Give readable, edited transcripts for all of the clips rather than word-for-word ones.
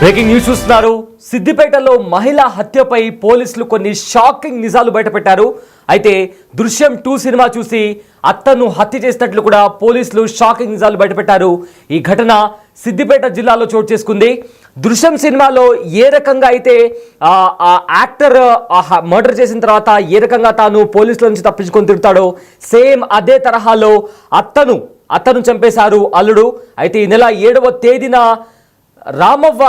Breaking news చూస్తున్నారు. సిద్దిపేటలో మహిళా హత్యపై పోలీసులు కొన్ని షాకింగ్ నిజాలు బయటపెట్టారు. అయితే దృశ్యం 2 సినిమా చూసి అత్తను హత్య చేసినట్లు కూడా పోలీసులు షాకింగ్ నిజాలు బయటపెట్టారు. ఈ ఘటన సిద్దిపేట జిల్లాలో చోటు చేసుకుంది. దృశ్యం సినిమాలో ఏ రకంగా అయితే ఆ యాక్టర్ మర్డర్ చేసిన తర్వాత ఏ రకంగా తాను పోలీసుల నుంచి తప్పించుకొని తిరుగుతాడో సేమ్ అదే తరహాలో అత్తను చంపేశారు అల్లుడు. అయితే ఈ నెల 7వ తేదీన రామవ్వ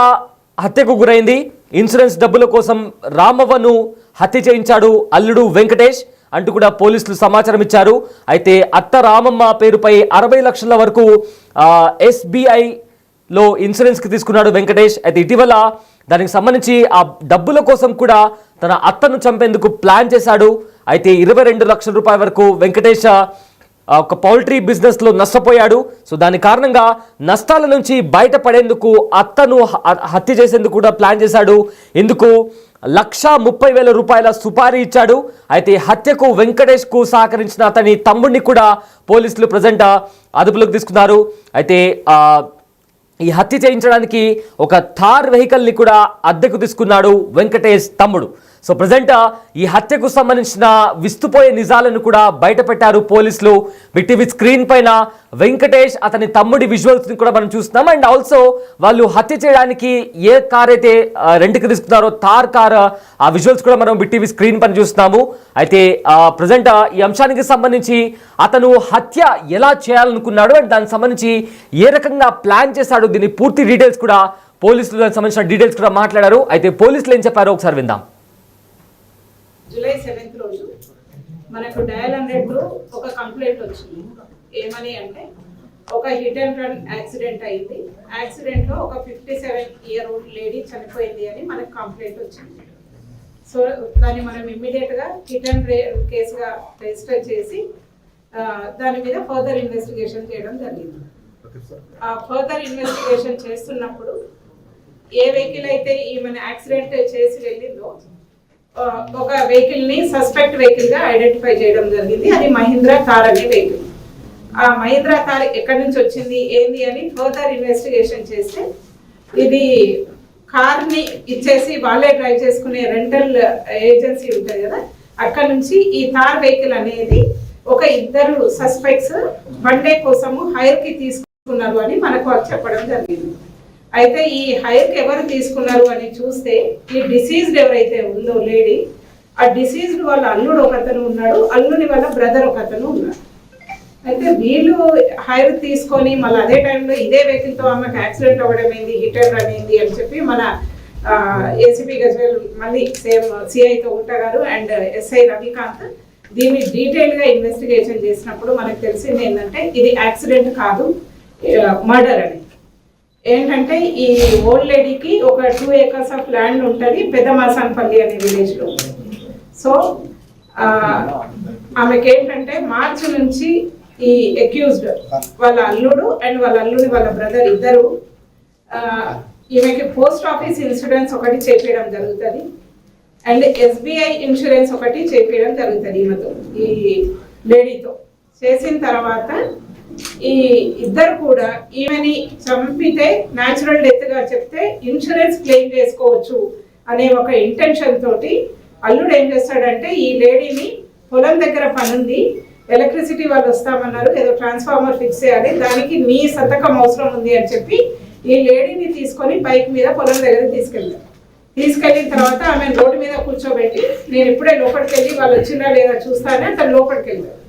హత్యకు గురైంది. ఇన్సూరెన్స్ డబ్బుల కోసం రామవ్వను హత్య చేయించాడు అల్లుడు వెంకటేష్ అంటూ కూడా పోలీసులు సమాచారం ఇచ్చారు. అయితే అత్త రామమ్మ పేరుపై 60 లక్షల వరకు SBIలో ఇన్సూరెన్స్కి తీసుకున్నాడు వెంకటేష్. అయితే ఇటీవల దానికి సంబంధించి ఆ డబ్బుల కోసం కూడా తన అత్తను చంపేందుకు ప్లాన్ చేశాడు. అయితే 22 లక్షల రూపాయల వరకు వెంకటేష్ ఒక పౌల్ట్రీ బిజినెస్లో నష్టపోయాడు. సో దాని కారణంగా నష్టాల నుంచి బయటపడేందుకు అత్తను హత్య చేసేందుకు కూడా ప్లాన్ చేశాడు. ఇందుకు 1,30,000 రూపాయల సుపారీ ఇచ్చాడు. అయితే హత్యకు వెంకటేష్కు సహకరించిన అతని తమ్ముడిని కూడా పోలీసులు ప్రజెంట్ అదుపులోకి తీసుకున్నారు. అయితే ఈ హత్య చేయించడానికి ఒక థార్ వెహికల్ని కూడా అద్దెకు తీసుకున్నాడు వెంకటేష్ తమ్ముడు. సో ప్రజెంట్ ఈ హత్యకు సంబంధించిన విస్తుపోయే నిజాలను కూడా బయట పెట్టారు పోలీసులు. బిగ్ టీవీ స్క్రీన్ పైన వెంకటేష్ అతని తమ్ముడి విజువల్స్ని కూడా మనం చూస్తున్నాం. అండ్ ఆల్సో వాళ్ళు హత్య చేయడానికి ఏ కార్ అయితే రెంట్కి తీసుకున్నారో థార్ కార్, ఆ విజువల్స్ కూడా మనం బిగ్ టీవీ స్క్రీన్ పైన చూస్తున్నాము. అయితే ప్రజెంట్ ఈ అంశానికి సంబంధించి అతను హత్య ఎలా చేయాలనుకున్నాడు అండ్ దానికి సంబంధించి ఏ రకంగా ప్లాన్ చేశాడు, దీని పూర్తి డీటెయిల్స్ కూడా పోలీసులు దానికి సంబంధించిన డీటెయిల్స్ కూడా మాట్లాడారు. అయితే పోలీసులు ఏం చెప్పారో ఒకసారి విందాం. జూలై 7th రోజు మనకు డయల్ 100 ఒక కంప్లైంట్ వచ్చింది. ఏమని అంటే ఒక హిట్ అండ్ రన్ యాక్సిడెంట్ అయింది, యాక్సిడెంట్లో ఒక 57-year-old లేడీ చనిపోయింది అని మనకు కంప్లైంట్ వచ్చింది. సో దాన్ని మనం ఇమ్మీడియట్గా హిట్ అండ్ కేసుగా రిజిస్టర్ చేసి దాని మీద ఫర్దర్ ఇన్వెస్టిగేషన్ చేయడం జరిగింది. ఆ ఫర్దర్ ఇన్వెస్టిగేషన్ చేస్తున్నప్పుడు ఏ వెహికల్ అయితే ఈమెను యాక్సిడెంట్ చేసి వెళ్ళిందో ఒక వెహికల్ ని సస్పెక్ట్ వెహికల్ గా ఐడెంటిఫై చేయడం జరిగింది. అది మహీంద్రా కార్ అనే వెహికల్. ఆ మహీంద్రా కార్ ఎక్కడి నుంచి వచ్చింది ఏంది అని ఫర్దర్ ఇన్వెస్టిగేషన్ చేస్తే ఇది కార్ ని ఇచ్చేసి వాళ్ళే డ్రైవ్ చేసుకునే రెంటల్ ఏజెన్సీ ఉంటుంది కదా, అక్కడ నుంచి ఈ థార్ వెహికల్ అనేది ఒక 2 సస్పెక్ట్స్ వన్ డే కోసము హైర్ కి తీసుకున్నారు అని మనకు చెప్పడం జరిగింది. అయితే ఈ హైర్కి ఎవరు తీసుకున్నారు అని చూస్తే ఈ డిసీజ్డ్ ఎవరైతే ఉందో లేడీ, ఆ డిసీజ్డ్ వాళ్ళ అల్లుడు ఒక అతను ఉన్నాడు, అల్లుని వాళ్ళ బ్రదర్ ఒక అతను ఉన్నాడు. అయితే వీళ్ళు హైర్ తీసుకొని మళ్ళీ అదే టైంలో ఇదే వెహికల్తో ఆమెకు యాక్సిడెంట్ అవ్వడం ఏంది, హిట్ అండ్ రన్ అయింది అని చెప్పి మన ఏసీపీ గజ్వేల్ మళ్ళీ సేమ్ సిఐతో గారు అండ్ ఎస్ఐ రవికాంత్ దీన్ని డీటెయిల్గా ఇన్వెస్టిగేషన్ చేసినప్పుడు మనకు తెలిసింది ఏంటంటే ఇది యాక్సిడెంట్ కాదు, మర్డర్ అని. ఏంటంటే ఈ ఓల్డ్ లేడీకి ఒక 2 acres ఆఫ్ ల్యాండ్ ఉంటుంది పెద్దమాసాన్పల్లి అనే విలేజ్లో. సో ఆమెకి ఏంటంటే మార్చి నుంచి ఈ అక్యూజ్డ్ వాళ్ళ అల్లుడు అండ్ వాళ్ళ అల్లుడి వాళ్ళ బ్రదర్ ఇద్దరు ఈమెకి పోస్ట్ ఆఫీస్ ఇన్సూరెన్స్ ఒకటి చేపించడం జరుగుతుంది అండ్ SBI ఇన్సూరెన్స్ ఒకటి చేపించడం జరుగుతుంది ఈమెతో, ఈ లేడీతో. చేసిన తర్వాత ఈ ఇద్దరు కూడా ఈమెని చంపితే న్యాచురల్ డెత్ గా చెప్తే ఇన్సూరెన్స్ క్లెయిమ్ చేసుకోవచ్చు అనే ఒక ఇంటెన్షన్ తోటి అల్లుడు ఏం చేస్తాడంటే ఈ లేడీని పొలం దగ్గర పనుంది, ఎలక్ట్రిసిటీ వాళ్ళు వస్తామన్నారు, ఏదో ట్రాన్స్ఫార్మర్ ఫిక్స్ చేయాలి, దానికి నీ సంతకం అవసరం ఉంది అని చెప్పి ఈ లేడీని తీసుకొని బైక్ మీద పొలం దగ్గర తీసుకెళ్ళిన తర్వాత ఆమె రోడ్డు మీద కూర్చోబెట్టి నేను ఇప్పుడే లోపలికి వెళ్ళి వాళ్ళు వచ్చిందా లేదా చూస్తానే అతను లోపలికి వెళ్ళారు.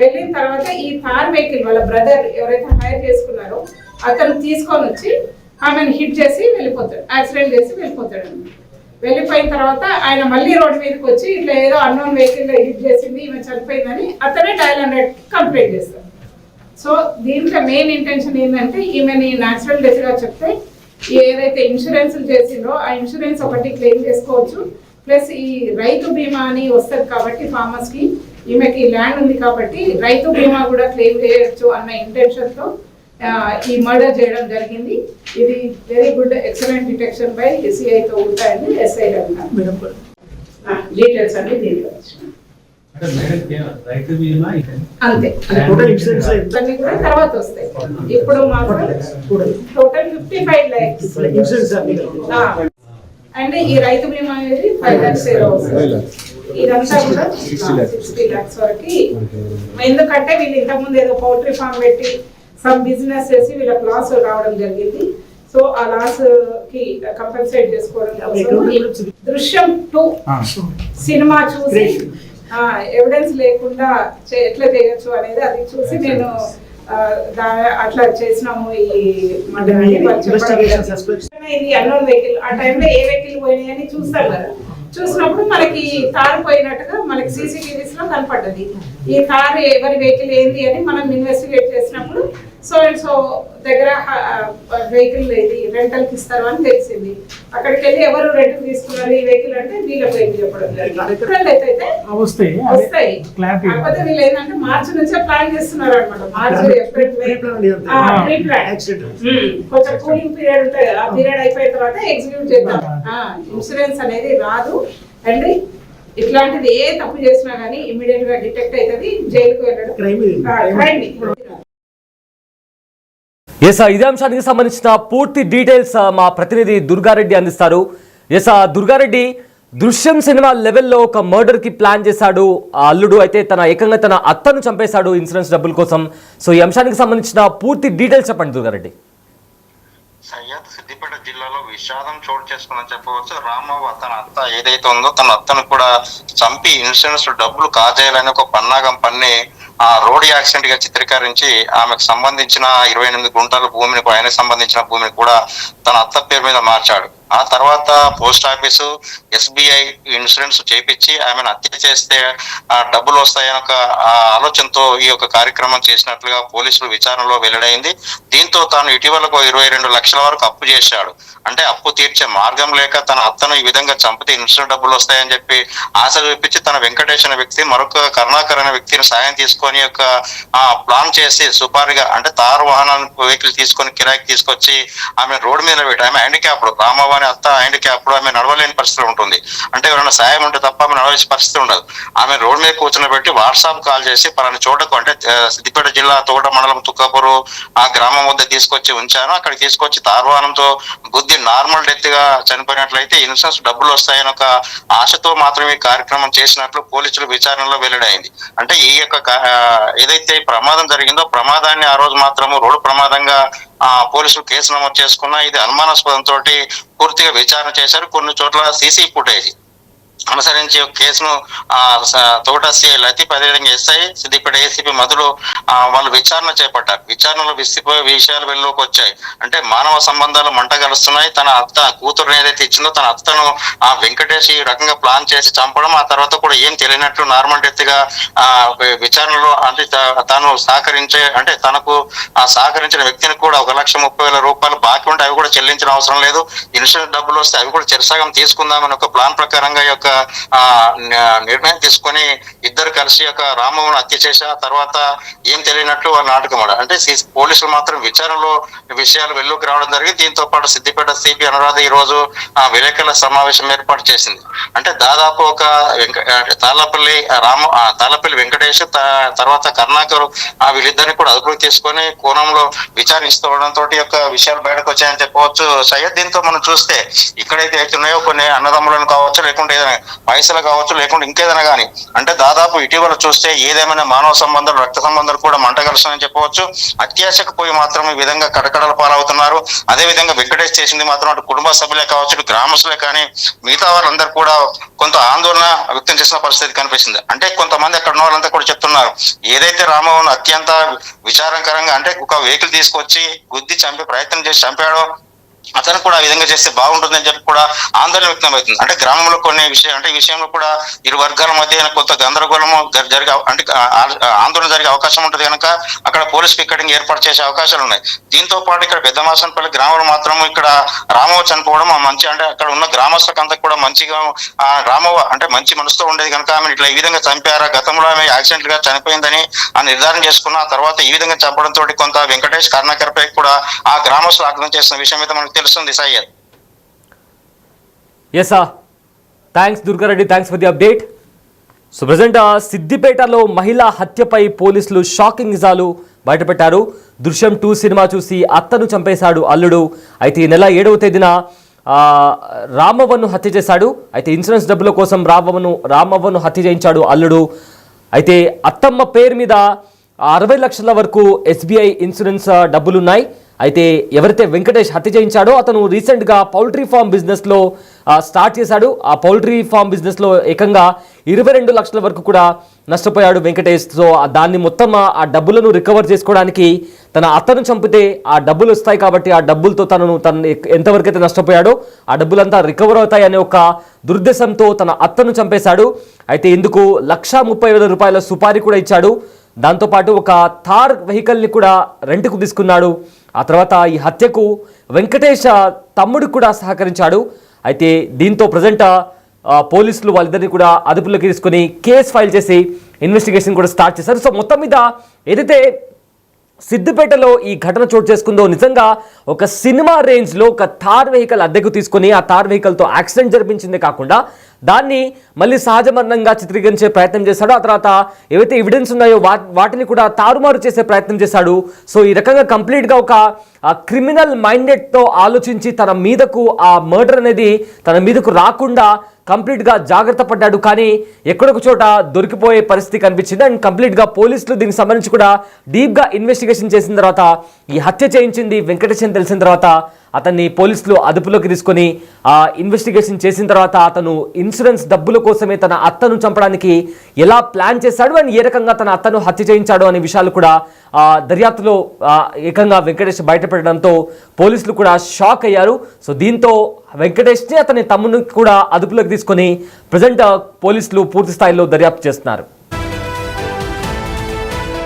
వెళ్ళిన తర్వాత ఈ థార్ వెహికల్ వాళ్ళ బ్రదర్ ఎవరైతే హైర్ చేసుకున్నారో అతను తీసుకొని వచ్చి ఆమెను హిట్ చేసి వెళ్ళిపోతాడు, యాక్సిడెంట్ చేసి వెళ్ళిపోతాడు. వెళ్ళిపోయిన తర్వాత ఆయన మళ్ళీ రోడ్డు మీదకి వచ్చి ఇట్లా ఏదో అన్నోన్ వెహికల్ హిట్ చేసింది ఈమె చనిపోయిందని అతనే డయల్ 100 కంప్లైంట్ చేస్తారు. సో దీంట్లో మెయిన్ ఇంటెన్షన్ ఏంటంటే ఈమెని న్యాచురల్ డెత్గా చెప్తే ఏదైతే ఇన్సూరెన్స్ చేసిందో ఆ ఇన్సూరెన్స్ ఒకటి క్లెయిమ్ చేసుకోవచ్చు, ప్లస్ ఈ రైతు బీమా అని వస్తుంది కాబట్టి ఫార్మర్స్కి ఈమెకి ల్యాండ్ ఉంది కాబట్టి రైతు బీమా కూడా క్లెయిమ్ చేయొచ్చు అన్న ఇంటెన్షన్తో ఈ మర్డర్ చేయడం జరిగింది. ఇది very good excellent detection by SCIతో ఉంటాయండి ఎస్ఐ డీటెయిల్స్ అన్ని దీంట్లో. రైతు బీమా అంతే. టోటల్ ఇన్సూరెన్స్ అన్ని కూడా తర్వాత వస్తాయి. ఇప్పుడు మాత్రం టోటల్ 55 lakhs ఇన్సూరెన్స్ అన్ని అంటే ఈ రైతు బీమా అనేది 5 lakhs ఏదో వస్తుంది. ఇదంతా కూడా 60 lakhs వరకు. ఎందుకంటే వీళ్ళు ఇంతకుముందు ఏదో పౌల్ట్రీ ఫామ్ పెట్టి సమ్ బిజినెస్ చేసి వీళ్ళకి లాస్ రావడం జరిగింది. సో ఆ లాస్ కి కంపెన్సేట్ చేసుకోవడం కోసం దృశ్యం 2 సినిమా చూసి ఎవిడెన్స్ లేకుండా ఎట్లా చేయొచ్చు అనేది అది చూసి నేను అట్లా చేసినాము. ఈ ఇది అన్నోన్ వెహికల్, ఆ టైంలో ఏ వెహికల్ పోయినాయి అని చూస్తాం కదా. చూసినప్పుడు మనకి కారు పోయినట్టుగా మనకి CCTVs లో కనపడ్డది. ఈ కారు ఎవరి వెహికల్ ఏంది అని మనం ఇన్వెస్టిగేట్ చేసినప్పుడు సో అండ్ సో దగ్గర వెహికల్ ఇది రెంటల్ కి ఇస్తారు అని తెలిసింది. అక్కడికి వెళ్ళి ఎవరు రెంట్ తీసుకున్నారు ఈ వెహికల్ అంటే వీళ్ళకి వెహికల్ చెప్పడం జరిగింది. అయితే వస్తాయి. కాకపోతే వీళ్ళు ఏంటంటే మార్చి నుంచే ప్లాన్ చేస్తున్నారు అనమాట. మార్చి ఏప్రిల్ కొంచెం కూలింగ్ పీరియడ్ ఉంటాయి కదా, ఆ పీరియడ్ అయిపోయిన తర్వాత ఎగ్జిక్యూట్ చేద్దాం. ఇన్సూరెన్స్ అనేది రాదు అండ్ ఇట్లాంటిది ఏ తప్పు చేసినా గానీ ఇమీడియట్ గా డిటెక్ట్ అవుతుంది, జైలుకు వెళ్ళడం క్రైమ్. ఇదే అంశానికి సంబంధించిన పూర్తి డీటెయిల్స్ మా ప్రతినిధి దుర్గారెడ్డి అందిస్తారు. దుర్గారెడ్డి, దృశ్యం సినిమా లెవెల్లో ఒక మర్డర్ కి ప్లాన్ చేశాడు ఆ అల్లుడు. అయితే ఏకంగా తన అత్తను చంపేశాడు ఇన్సూరెన్స్ డబ్బుల కోసం. సో ఈ అంశానికి సంబంధించిన పూర్తి డీటెయిల్స్ చెప్పండి దుర్గారెడ్డి. సయ్యద్ సిద్దిపేట జిల్లాలో విషాదం చోటు చేసుకుని చెప్పవచ్చు. రామవ్వ తన అత్త ఏదైతే ఉందో తన అత్తను కూడా చంపి ఇన్సూరెన్స్ డబ్బులు కాజేయాలని ఒక పన్నాగం పన్ని ఆ రోడ్ యాక్సిడెంట్ గా చిత్రీకరించి ఆమెకు సంబంధించిన 28 గుంటల భూమిని, ఆయనకు సంబంధించిన భూమిని కూడా తన అత్త పేరు మీద మార్చాడు. ఆ తర్వాత పోస్ట్ ఆఫీసు, SBI ఇన్సూరెన్స్ చేపించి ఆమెను హత్య చేస్తే డబ్బులు వస్తాయని ఒక ఆలోచనతో ఈ యొక్క కార్యక్రమం చేసినట్లుగా పోలీసులు విచారణలో వెల్లడైంది. దీంతో తాను ఇటీవలకు 22 లక్షల వరకు అప్పు చేశాడు. అంటే అప్పు తీర్చే మార్గం లేక తన అత్తను ఈ విధంగా చంపితే ఇన్సూరెన్స్ డబ్బులు వస్తాయని చెప్పి ఆశ చూపించి తన వెంకటేష్ అనే వ్యక్తి మరొక కరుణాకర్ అనే వ్యక్తిని సాయం తీసుకొని యొక్క ప్లాన్ చేసి సుపారిగా అంటే తారు వాహనాన్ని వెహికల్ తీసుకొని కిరాయికి తీసుకొచ్చి ఆమె రోడ్డు మీద పెట్టి, ఆమె హ్యాండిక్యాప్డ్, రామవ్వ అత్త హ్యాండిక్యాప్డ్, ఆమె నడవలేని పరిస్థితి ఉంటుంది. అంటే ఎవరైనా సాయం ఉంటే తప్ప ఆమె నడవలసిన పరిస్థితి ఉండదు. ఆమె రోడ్ మీద కూర్చొని వాట్సాప్ కాల్ చేసి పలానా చోటకు అంటే సిద్దిపేట జిల్లా తోట మండలం తుక్కపూరు ఆ గ్రామం వద్ద తీసుకొచ్చి ఉంచాను. అక్కడికి తీసుకొచ్చి తార్వాహనంతో గుద్ది నార్మల్ డెత్ గా చనిపోయినట్లయితే ఇన్సూరెన్స్ డబ్బులు వస్తాయని ఒక ఆశతో మాత్రమే ఈ కార్యక్రమం చేసినట్లు పోలీసులు విచారణలో వెల్లడైంది. అంటే ఈ యొక్క ఏదైతే ప్రమాదం జరిగిందో ప్రమాదాన్ని ఆ రోజు మాత్రము రోడ్డు ప్రమాదంగా పోలీసులు కేసు నమోదు చేసుకున్నా. ఇది అనుమానాస్పదంతో పూర్తిగా విచారణ చేశారు. కొన్ని చోట్ల సీసీ ఫుటేజ్ అనుసరించి కేసును తోట సిఐ లతీఫ్, అదేవిధంగా SI సిద్దిపేట ACP మధులు వాళ్ళు విచారణ చేపట్టారు. విచారణలో విసిపోయే విషయాలు వెలుగులోకి వచ్చాయి. అంటే మానవ సంబంధాలు మంట కలుస్తున్నాయి. తన అత్త కూతురు ఏదైతే ఇచ్చిందో తన అత్తను వెంకటేష్ ఈ రకంగా ప్లాన్ చేసి చంపడం, ఆ తర్వాత కూడా ఏం తెలియనట్లు నార్మల్ డెత్ గా విచారణలో అంటే తాను సహకరించే అంటే తనకు సహకరించిన వ్యక్తిని కూడా 1,30,000 రూపాయలు బాకీ ఉంటే అవి కూడా చెల్లించిన అవసరం లేదు, ఇన్సూరెన్స్ డబ్బులు వస్తే అవి కూడా చెరసగం తీసుకుందామని ఒక ప్లాన్ ప్రకారంగా యొక్క నిర్ణయం తీసుకొని ఇద్దరు కలిసి ఒక రామవ్వను హత్య చేసి ఆ తర్వాత ఏం తెలియనట్లు వాళ్ళు నాటకం ఆడారు. అంటే పోలీసులు మాత్రం విచారణలో విషయాలు వెలుగుకి రావడం జరిగింది. దీంతో పాటు సిద్దిపేట CP అనురాధ ఈ రోజు విలేకరుల సమావేశం ఏర్పాటు చేసింది. అంటే దాదాపు ఒక తాళ్లపల్లి వెంకటేష్ తర్వాత కరుణాకర్ వీళ్ళిద్దరిని కూడా అదుపులోకి తీసుకొని కోణంలో విచారిస్తుండడంతో యొక్క విషయాలు బయటకు వచ్చాయని చెప్పవచ్చు. సయ్యద్, దీంతో మనం చూస్తే ఇక్కడైతే అవుతున్నాయో కొన్ని అన్నదమ్ములను కావచ్చు, లేకుంటే ఏదైనా పైసలు కావచ్చు, లేకుంటే ఇంకేదైనా కానీ అంటే దాదాపు ఇటీవల చూస్తే ఏదేమైనా మానవ సంబంధాలు, రక్త సంబంధాలు కూడా మంట కలుస్తాయని చెప్పవచ్చు. అత్యాశకు పోయి మాత్రం ఈ విధంగా కటకడలు పాలవుతున్నారు. అదే విధంగా వెంకటేష్ చేసింది మాత్రం అటు కుటుంబ సభ్యులే కావచ్చు, గ్రామస్తులే కానీ మిగతా వాళ్ళందరూ కూడా కొంత ఆందోళన వ్యక్తం చేసిన పరిస్థితి కనిపిస్తుంది. అంటే కొంతమంది అక్కడ ఉన్న వాళ్ళంతా కూడా చెప్తున్నారు, ఏదైతే రామవ్వను అత్యంత విచారకరంగా అంటే ఒక వెహికల్ తీసుకొచ్చి గుద్ది చంపే ప్రయత్నం చేసి చంపాడో అతను కూడా ఆ విధంగా చేస్తే బాగుంటుందని చెప్పి కూడా ఆందోళన వ్యక్తం అవుతుంది. అంటే గ్రామంలో కొన్ని విషయం అంటే ఈ విషయంలో కూడా ఇరు వర్గాల మధ్య కొంత గందరగోళము జరిగే అంటే ఆందోళన జరిగే అవకాశం ఉంటుంది కనుక అక్కడ పోలీస్ పికెటింగ్ ఏర్పాటు చేసే అవకాశాలు ఉన్నాయి. దీంతో పాటు ఇక్కడ పెద్దమాసనపల్లి గ్రామంలో మాత్రం ఇక్కడ రామవ్వ చనిపోవడం మంచి అంటే అక్కడ ఉన్న గ్రామస్తులకు అంతా కూడా మంచిగా రామవ్వ అంటే మంచి మనసుతో ఉండేది కనుక ఆమె ఇట్లా ఈ విధంగా చంపారా, గతంలో ఆమె యాక్సిడెంట్ గా చనిపోయిందని నిర్ధారణ చేసుకున్న తర్వాత ఈ విధంగా చంపడంతో కొంత వెంకటేష్ కరుణాకర్ పై కూడా ఆ గ్రామస్తులు ఆగ్రహం చేసిన విషయం అయితే మనకు తెలుస్తుంది. Syed, thanks Durga Reddy, thanks for the update. So present సిద్దిపేటలో మహిళా హత్యపై పోలీసులు షాకింగ్ నిజాలు బయటపెట్టారు. దృశ్యం 2 సినిమా చూసి అత్తను చంపేశాడు అల్లుడు. అయితే ఈ నెల 7వ తేదీన రామవ్వను హత్య చేశాడు. అయితే ఇన్సూరెన్స్ డబ్బుల కోసం రామవ్వను హత్య చేయించాడు అల్లుడు. అయితే అత్తమ్మ పేరు మీద 60 లక్షల వరకు SBI ఇన్సూరెన్స్ డబ్బులున్నాయి. అయితే ఎవరైతే వెంకటేష్ హత్య చేయించాడో అతను రీసెంట్గా పౌల్ట్రీ ఫామ్ బిజినెస్లో స్టార్ట్ చేశాడు. ఆ పౌల్ట్రీ ఫామ్ బిజినెస్లో ఏకంగా 22 లక్షల వరకు కూడా నష్టపోయాడు వెంకటేష్. సో దాన్ని మొత్తం ఆ డబ్బులను రికవర్ చేసుకోవడానికి తన అత్తను చంపితే ఆ డబ్బులు వస్తాయి కాబట్టి ఆ డబ్బులతో తను ఎంతవరకు అయితే నష్టపోయాడో ఆ డబ్బులంతా రికవర్ అవుతాయి అనే ఒక దురుద్దేశంతో తన అత్తను చంపేశాడు. అయితే ఇందుకు 1,30,000 రూపాయల సుపారీ కూడా ఇచ్చాడు. దాంతోపాటు ఒక థార్ వెహికల్ని కూడా రెంట్కు తీసుకున్నాడు. ఆ తర్వాత ఈ హత్యకు వెంకటేష్ తమ్ముడు కూడా సహకరించాడు. అయితే దీంతో ప్రజెంట్ పోలీసులు వాళ్ళిద్దరిని కూడా అదుపులోకి తీసుకొని కేసు ఫైల్ చేసి ఇన్వెస్టిగేషన్ కూడా స్టార్ట్ చేశారు. సో మొత్తం మీద ఏదైతే సిద్దిపేటలో ఈ ఘటన చోటు చేసుకుందో నిజంగా ఒక సినిమా రేంజ్లో ఒక థార్ వెహికల్ అద్దెకు తీసుకొని ఆ థార్ వెహికల్తో యాక్సిడెంట్ జరిపించిందే కాకుండా దాన్ని మళ్ళీ సహజ మరణంగా చిత్రీకరించే ప్రయత్నం చేశాడు. ఆ తర్వాత ఏవైతే ఎవిడెన్స్ ఉన్నాయో వాటిని కూడా తారుమారు చేసే ప్రయత్నం చేశాడు. సో ఈ రకంగా కంప్లీట్గా ఒక క్రిమినల్ మైండెడ్తో ఆలోచించి తన మీదకు ఆ మర్డర్ అనేది తన మీదకు రాకుండా కంప్లీట్గా జాగ్రత్త పడ్డాడు. కానీ ఎక్కడొక చోట దొరికిపోయే పరిస్థితి కనిపించింది. అండ్ కంప్లీట్గా పోలీసులు దీనికి సంబంధించి కూడా డీప్గా ఇన్వెస్టిగేషన్ చేసిన తర్వాత ఈ హత్య చేయించింది వెంకటేష్ అని తెలిసిన తర్వాత అతన్ని పోలీసులు అదుపులోకి తీసుకొని ఇన్వెస్టిగేషన్ చేసిన తర్వాత అతను ఇన్సూరెన్స్ డబ్బుల కోసమే తన అత్తను చంపడానికి ఎలా ప్లాన్ చేశాడు అండ్ ఏ రకంగా తన అత్తను హత్య చేయించాడు అనే విషయాలు కూడా దర్యాప్తులో ఏకంగా వెంకటేష్ బయటపెట్టడంతో పోలీసులు కూడా షాక్ అయ్యారు. సో దీంతో వెంకటేష్ని అతని తమ్ముడిని కూడా అదుపులోకి తీసుకొని ప్రజెంట్ పోలీసులు పూర్తి స్థాయిలో దర్యాప్తు చేస్తున్నారు.